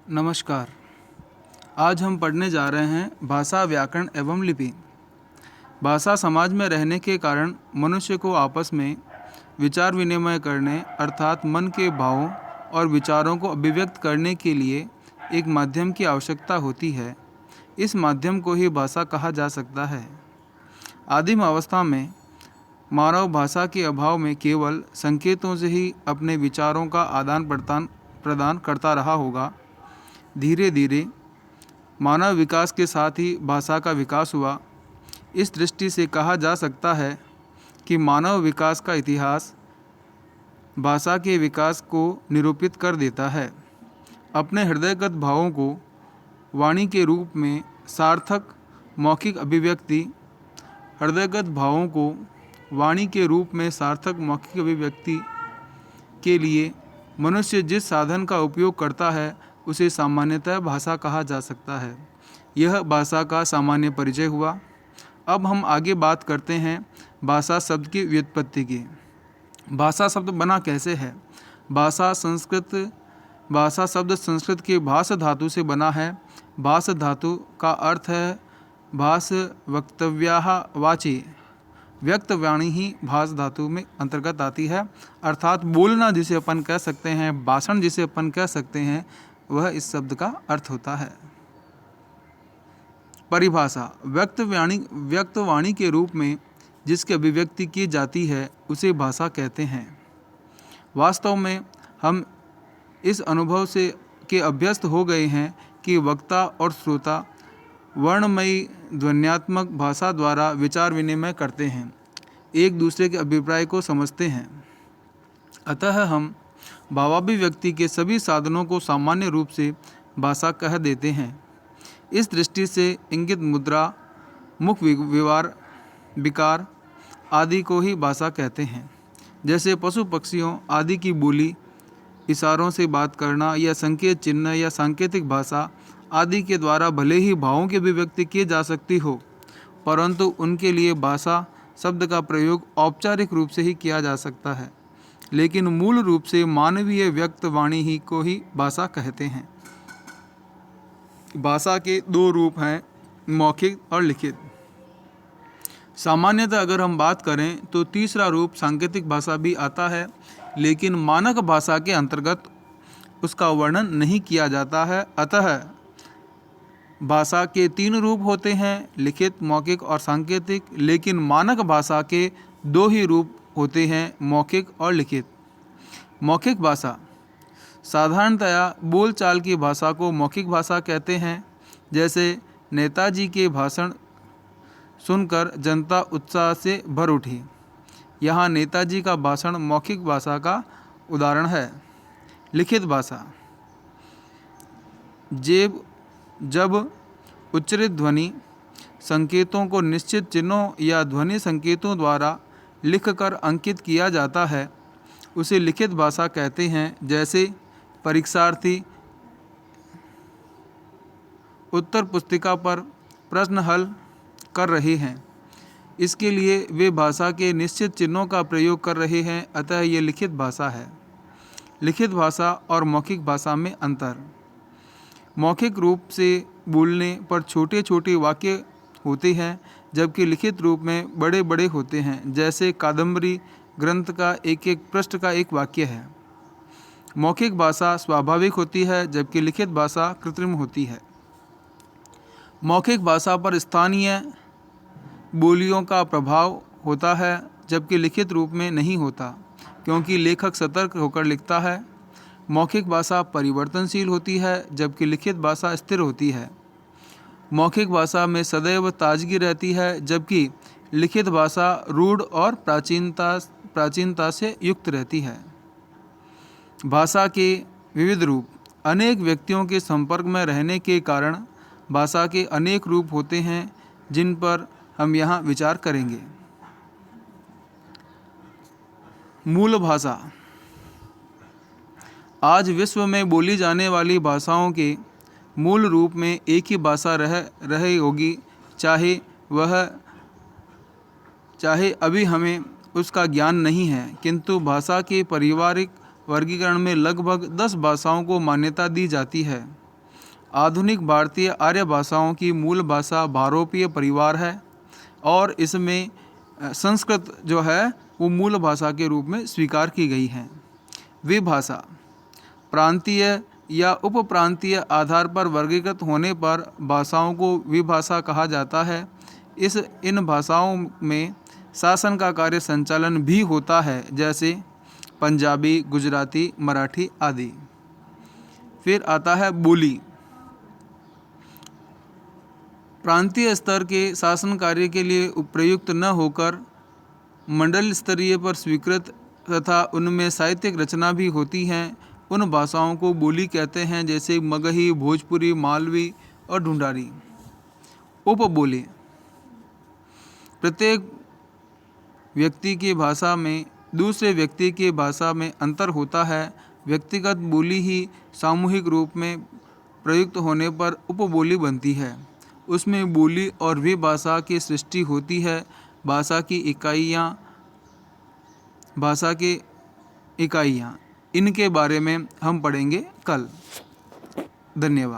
नमस्कार। आज हम पढ़ने जा रहे हैं भाषा, व्याकरण एवं लिपि। भाषा समाज में रहने के कारण मनुष्य को आपस में विचार विनिमय करने अर्थात मन के भावों और विचारों को अभिव्यक्त करने के लिए एक माध्यम की आवश्यकता होती है। इस माध्यम को ही भाषा कहा जा सकता है। आदिम अवस्था में मानव भाषा के अभाव में केवल संकेतों से ही अपने विचारों का आदान प्रदान करता रहा होगा। धीरे धीरे मानव विकास के साथ ही भाषा का विकास हुआ। इस दृष्टि से कहा जा सकता है कि मानव विकास का इतिहास भाषा के विकास को निरूपित कर देता है। अपने हृदयगत भावों को वाणी के रूप में सार्थक मौखिक अभिव्यक्ति हृदयगत भावों को वाणी के रूप में सार्थक मौखिक अभिव्यक्ति के लिए मनुष्य जिस साधन का उपयोग करता है उसे सामान्यतः भाषा कहा जा सकता है। यह भाषा का सामान्य परिचय हुआ। अब हम आगे बात करते हैं भाषा शब्द की व्युत्पत्ति की। भाषा शब्द बना कैसे है? भाषा शब्द संस्कृत के भाष धातु से बना है। भाष धातु का अर्थ है भाष वक्तव्याः वाचि। व्यक्त वाणी ही भाष धातु में अंतर्गत आती है, अर्थात बोलना जिसे अपन कह सकते हैं, भाषण जिसे अपन कह सकते हैं, वह इस शब्द का अर्थ होता है। परिभाषा: व्यक्त वाणी के रूप में जिसकी अभिव्यक्ति की जाती है उसे भाषा कहते हैं। वास्तव में हम इस अनुभव से के अभ्यस्त हो गए हैं कि वक्ता और श्रोता वर्णमयी ध्वन्यात्मक भाषा द्वारा विचार विनिमय करते हैं, एक दूसरे के अभिप्राय को समझते हैं। अतः हम भावाभिव्यक्ति के सभी साधनों को सामान्य रूप से भाषा कह देते हैं। इस दृष्टि से इंगित मुद्रा, मुख विकार आदि को ही भाषा कहते हैं। जैसे पशु पक्षियों आदि की बोली, इशारों से बात करना या संकेत चिन्ह या सांकेतिक भाषा आदि के द्वारा भले ही भावों की अभिव्यक्ति की जा सकती हो, परंतु उनके लिए भाषा शब्द का प्रयोग औपचारिक रूप से ही किया जा सकता है। लेकिन मूल रूप से मानवीय व्यक्त वाणी ही को ही भाषा कहते हैं। भाषा के दो रूप हैं, मौखिक और लिखित। सामान्यतः अगर हम बात करें तो तीसरा रूप सांकेतिक भाषा भी आता है, लेकिन मानक भाषा के अंतर्गत उसका वर्णन नहीं किया जाता है। अतः भाषा के तीन रूप होते हैं, लिखित, मौखिक और सांकेतिक, लेकिन मानक भाषा के दो ही रूप होते हैं, मौखिक और लिखित। मौखिक भाषा: साधारणतया बोलचाल की भाषा को मौखिक भाषा कहते हैं। जैसे नेताजी के भाषण सुनकर जनता उत्साह से भर उठी। यहाँ नेताजी का भाषण मौखिक भाषा का उदाहरण है। लिखित भाषा: जब उच्चारित ध्वनि संकेतों को निश्चित चिन्हों या ध्वनि संकेतों द्वारा लिखकर अंकित किया जाता है उसे लिखित भाषा कहते हैं। जैसे परीक्षार्थी उत्तर पुस्तिका पर प्रश्न हल कर रहे हैं, इसके लिए वे भाषा के निश्चित चिन्हों का प्रयोग कर रहे हैं, अतः ये लिखित भाषा है। लिखित भाषा और मौखिक भाषा में अंतर: मौखिक रूप से बोलने पर छोटे छोटे वाक्य होते हैं, जबकि लिखित रूप में बड़े बड़े होते हैं। जैसे कादम्बरी ग्रंथ का एक एक पृष्ठ का एक वाक्य है। मौखिक भाषा स्वाभाविक होती है, जबकि लिखित भाषा कृत्रिम होती है। मौखिक भाषा पर स्थानीय बोलियों का प्रभाव होता है, जबकि लिखित रूप में नहीं होता, क्योंकि लेखक सतर्क होकर लिखता है। मौखिक भाषा परिवर्तनशील होती है, जबकि लिखित भाषा स्थिर होती है। मौखिक भाषा में सदैव ताजगी रहती है, जबकि लिखित भाषा रूढ़ और प्राचीनता से युक्त रहती है। भाषा के विविध रूप: अनेक व्यक्तियों के संपर्क में रहने के कारण भाषा के अनेक रूप होते हैं, जिन पर हम यहाँ विचार करेंगे। मूल भाषा: आज विश्व में बोली जाने वाली भाषाओं के मूल रूप में एक ही भाषा रही होगी, चाहे अभी हमें उसका ज्ञान नहीं है, किंतु भाषा के पारिवारिक वर्गीकरण में लगभग 10 भाषाओं को मान्यता दी जाती है। आधुनिक भारतीय आर्य भाषाओं की मूल भाषा भारोपीय परिवार है और इसमें संस्कृत जो है वो मूल भाषा के रूप में स्वीकार की गई है। विभाषा प्रांतीय या उप प्रांतीय आधार पर वर्गीकृत होने पर भाषाओं को विभाषा कहा जाता है। इन भाषाओं में शासन का कार्य संचालन भी होता है, जैसे पंजाबी, गुजराती, मराठी आदि। फिर आता है बोली। प्रांतीय स्तर के शासन कार्य के लिए प्रयुक्त न होकर मंडल स्तरीय पर स्वीकृत तथा उनमें साहित्यिक रचना भी होती हैं, उन भाषाओं को बोली कहते हैं, जैसे मगही, भोजपुरी, मालवी और ढूंढारी। उपबोली प्रत्येक व्यक्ति की भाषा में दूसरे व्यक्ति की भाषा में अंतर होता है। व्यक्तिगत बोली ही सामूहिक रूप में प्रयुक्त होने पर उपबोली बनती है। उसमें बोली और विभाषा की सृष्टि होती है। भाषा की इकाइयाँ इनके बारे में हम पढ़ेंगे कल। धन्यवाद।